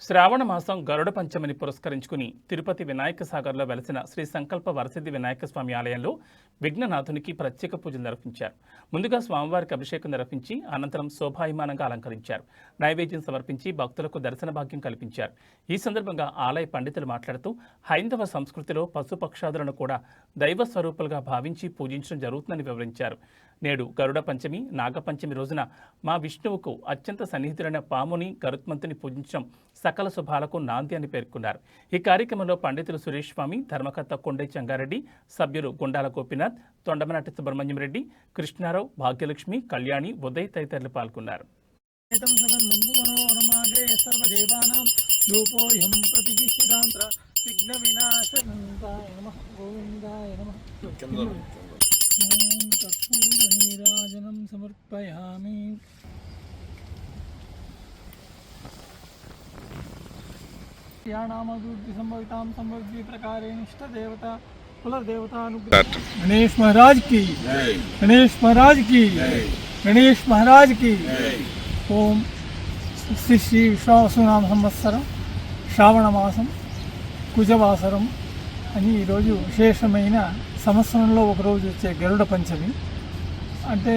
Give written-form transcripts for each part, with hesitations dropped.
శ్రావణ మాసం గరుడ పంచమిని పురస్కరించుకుని తిరుపతి వినాయక సాగర్లో వెలసిన శ్రీ సంకల్ప వరసిద్ధి వినాయక స్వామి ఆలయంలో విఘ్ననాథునికి ప్రత్యేక పూజలు నిర్వహించారు. ముందుగా స్వామివారికి అభిషేకం నిర్వహించి అనంతరం శోభాయమానంగా అలంకరించారు. నైవేద్యం సమర్పించి భక్తులకు దర్శన భాగ్యం కల్పించారు. ఈ సందర్భంగా ఆలయ పండితులు మాట్లాడుతూ హైందవ సంస్కృతిలో పశుపక్షాదులను కూడా దైవ స్వరూపాలుగా భావించి పూజించడం జరుగుతుందని వివరించారు. నేడు గరుడ పంచమి, నాగపంచమి రోజున మా విష్ణువుకు అత్యంత సన్నిహితులైన పాముని, గరుత్మంతుని పూజించడం సకల శుభాలకు నాంది అని పేర్కొన్నారు. ఈ కార్యక్రమంలో పండితులు సురేష్ స్వామి, ధర్మకర్త కొండై చంగారెడ్డి, సభ్యులు గుండాల గోపినాథ్, తొండమనాటి సుబ్రహ్మణ్యం రెడ్డి, కృష్ణారావు, భాగ్యలక్ష్మి, కళ్యాణి, ఉదయ్ తదితరులు పాల్గొన్నారు. నీరాజనం సమర్పయామి. సంభవితాం సంభవి ప్రకారేణ ఇష్టదేవత కులదేవతానుగ్రహ. గణేష్ महाराज की, गणेश महाराज की, गणेश महाराज की. ఓం శ్రీ శ్రీ విశ్వావసునామ సంవత్సరం శ్రావణ మాసం కుజవాసరం అని ఈరోజు విశేషమైన సంవత్సరంలో ఒకరోజు వచ్చే గరుడ పంచమి. అంటే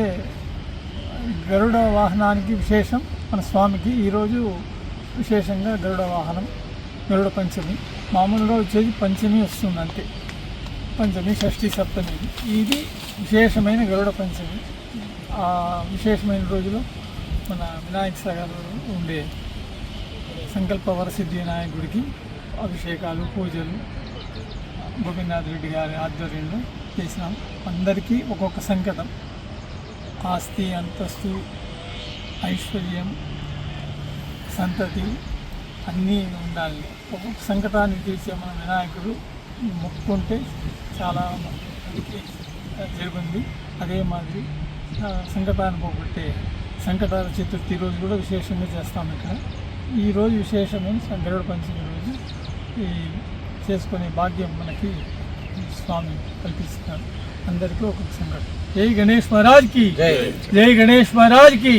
గరుడ వాహనానికి విశేషం మన స్వామికి ఈరోజు విశేషంగా గరుడ వాహనం, గరుడ పంచమి. మామూలుగా వచ్చేది పంచమి వస్తుంది అంతే, పంచమి, షష్ఠి, సప్తమి. ఇది విశేషమైన గరుడ పంచమి. ఆ విశేషమైన రోజులో మన వినాయక సాగర్లో ఉండే సంకల్ప వరసిద్ధి వినాయకుడికి అభిషేకాలు, పూజలు గోపీనాథ్ రెడ్డి గారి ఆధ్వర్యంలో చేసినాం. అందరికీ ఒక్కొక్క సంకటం, ఆస్తి, అంతస్తు, ఐశ్వర్యం, సంతతి అన్నీ ఉండాలి. ఒక్కొక్క సంకటాన్ని తీర్చే మన వినాయకుడు మొక్కుకుంటే చాలా మందికి జరుగుతుంది. అదే మాదిరి సంకటాన్ని పోగొట్టే సంకటాల చతుర్థి రోజు కూడా విశేషంగా చేస్తాం. ఇక్కడ ఈరోజు విశేషమైన గరుడ పంచమి రోజు ఈ చేసుకునే భాగ్యం మనకి స్వామి కల్పిస్తున్నారు. అందరికీ ఒక్కొక్క సంకటం. జై గణేష్ మహారాజ్ కి, జై గణేష్ మహారాజ్ కి.